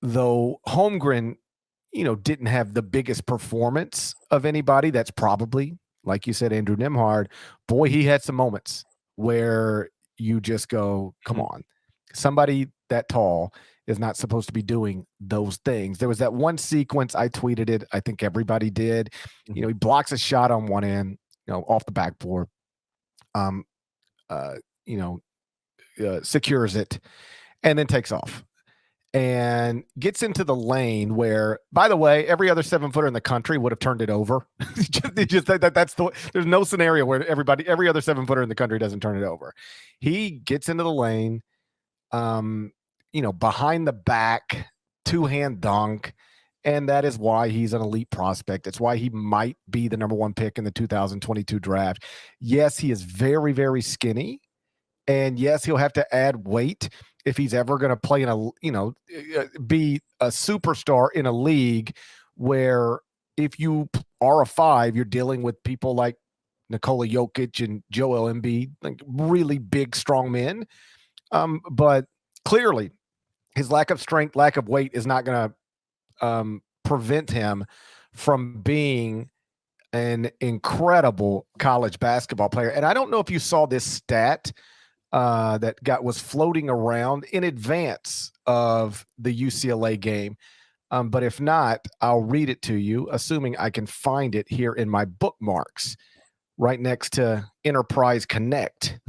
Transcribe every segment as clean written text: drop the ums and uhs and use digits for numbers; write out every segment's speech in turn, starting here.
though Holmgren, didn't have the biggest performance of anybody, that's probably, like you said, Andrew Nembhard. Boy, he had some moments where you just go, come on. Somebody that tall is not supposed to be doing those things. There was that one sequence, I tweeted it, I think everybody did. He blocks a shot on one end, off the backboard. Secures it and then takes off and gets into the lane where, by the way, every other 7-footer in the country would have turned it over. There's no scenario where every other 7-footer in the country doesn't turn it over. He gets into the lane, behind the back, 2-hand dunk. And that is why he's an elite prospect. It's why he might be the number 1 pick in the 2022 draft. Yes, he is very, very skinny. And yes, he'll have to add weight if he's ever going to play be a superstar in a league where if you are a 5, you're dealing with people like Nikola Jokic and Joel Embiid, like really big, strong men. But clearly his lack of strength, lack of weight is not going to prevent him from being an incredible college basketball player. And I don't know if you saw this stat that was floating around in advance of the UCLA game. But if not, I'll read it to you, assuming I can find it here in my bookmarks right next to Enterprise Connect.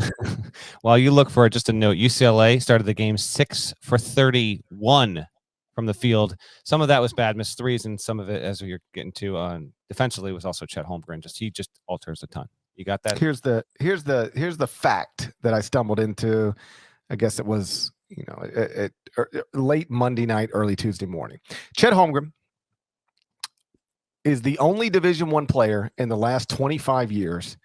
While you look for it, just a note, UCLA started the game 6 for 31 from the field. Some of that was bad missed threes, and some of it, as you're getting to, defensively was also Chet Holmgren. He just alters a ton. You got that? Here's the fact that I stumbled into. I guess it was late Monday night, early Tuesday morning. Chet Holmgren is the only Division I player in the last 25 years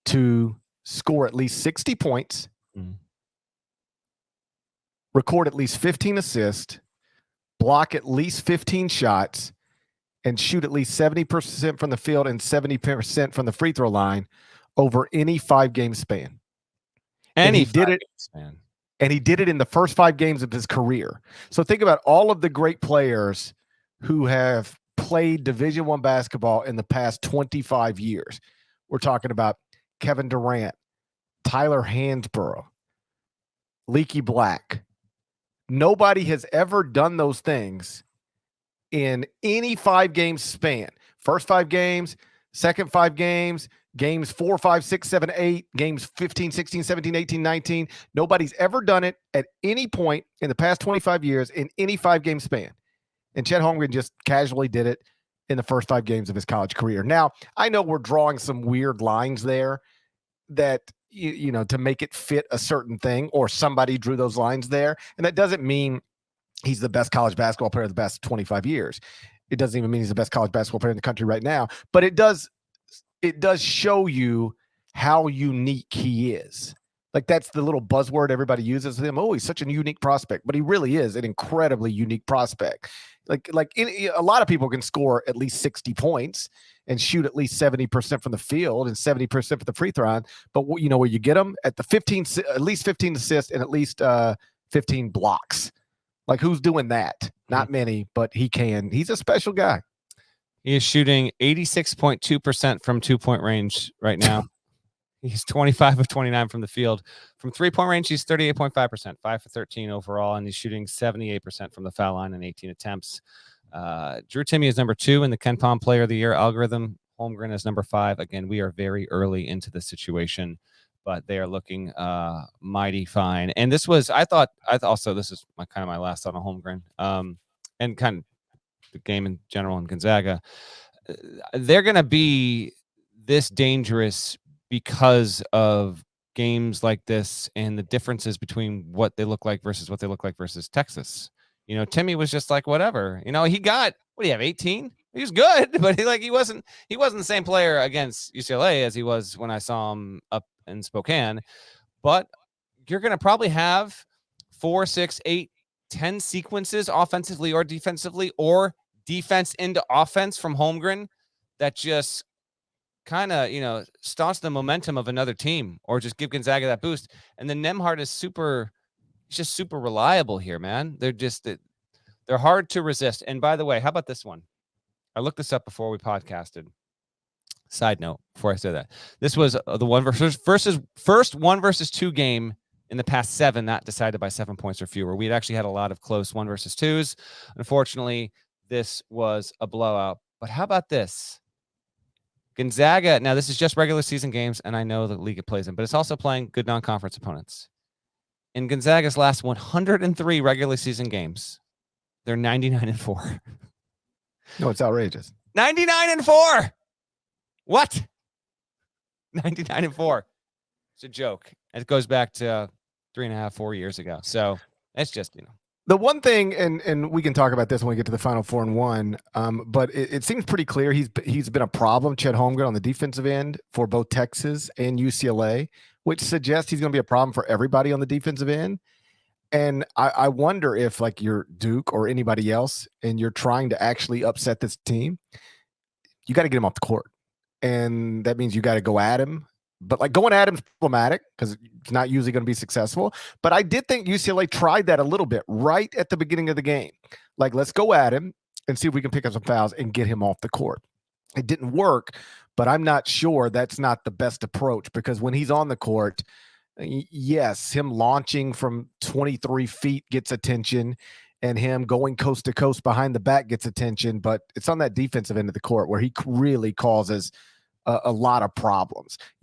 to score at least 60 points, record at least 15 assists, block at least 15 shots, and shoot at least 70% from the field and 70% from the free throw line over any 5-game span. And he did it in the first 5 games of his career. So think about all of the great players who have played Division I basketball in the past 25 years. We're talking about Kevin Durant, Tyler Hansbrough, Leaky Black. Nobody has ever done those things in any 5-game span. First 5 games, second 5 games, games 4, 5, 6, 7, 8, games 15, 16, 17, 18, 19. Nobody's ever done it at any point in the past 25 years in any 5-game span. And Chet Holmgren just casually did it in the first 5 games of his college career. Now, I know we're drawing some weird lines there that, to make it fit a certain thing, or somebody drew those lines there. And that doesn't mean he's the best college basketball player of the past 25 years. It doesn't even mean he's the best college basketball player in the country right now. But it does show you how unique he is. Like, that's the little buzzword everybody uses with him. Oh, he's such a unique prospect, but he really is an incredibly unique prospect. A lot of people can score at least 60 points and shoot at least 70% from the field and 70% from the free throw line. But where you get them at at least 15 assists and at least 15 blocks. Like, who's doing that? Not many, but he can. He's a special guy. He is shooting 86.2% from 2-point range right now. He's 25 of 29 from the field. From 3-point range, he's 38.5%, 5 for 13 overall, and he's shooting 78% from the foul line in 18 attempts. Drew Timme is number 2 in the KenPom Player of the Year algorithm. Holmgren is number 5. Again, we are very early into the situation, but they are looking mighty fine. And this is my last thought on Holmgren, and kind of the game in general in Gonzaga. They're going to be this dangerous because of games like this and the differences between what they look like versus what they look like versus Texas. Timme was just like, whatever. He got, what do you have, 18? He was good, but he wasn't the same player against UCLA as he was when I saw him up in Spokane. But you're going to probably have 4, 6, 8, 10 sequences offensively or defensively, or defense into offense from Holmgren that just kind of, staunch the momentum of another team, or just give Gonzaga that boost. And then Nembhard is super reliable here, man. They're just They're hard to resist. And by the way, how about this one? I looked this up before we podcasted. Side note, before I say that, this was the first 1 versus 2 game in the past 7 not decided by 7 points or fewer. We'd actually had a lot of close 1 versus 2s. Unfortunately, this was a blowout. But how about this? Gonzaga, now this is just regular season games, and I know the league it plays in, but it's also playing good non-conference opponents. In Gonzaga's last 103 regular season games, they're 99-4. No, it's outrageous. 99-4. What? 99-4. It's a joke. It goes back to 3.5, 4 years ago. So it's just, The one thing, and we can talk about this when we get to the Final Four and 1, but it seems pretty clear he's been a problem, Chet Holmgren, on the defensive end for both Texas and UCLA, which suggests he's going to be a problem for everybody on the defensive end. And I wonder if, like, you're Duke or anybody else, and you're trying to actually upset this team, you got to get him off the court. And that means you got to go at him. But, like, going at him is problematic because it's not usually going to be successful. But I did think UCLA tried that a little bit right at the beginning of the game. Like, let's go at him and see if we can pick up some fouls and get him off the court. It didn't work, but I'm not sure that's not the best approach, because when he's on the court, yes, him launching from 23 feet gets attention, and him going coast to coast behind the back gets attention, but it's on that defensive end of the court where he really causes a lot of problems.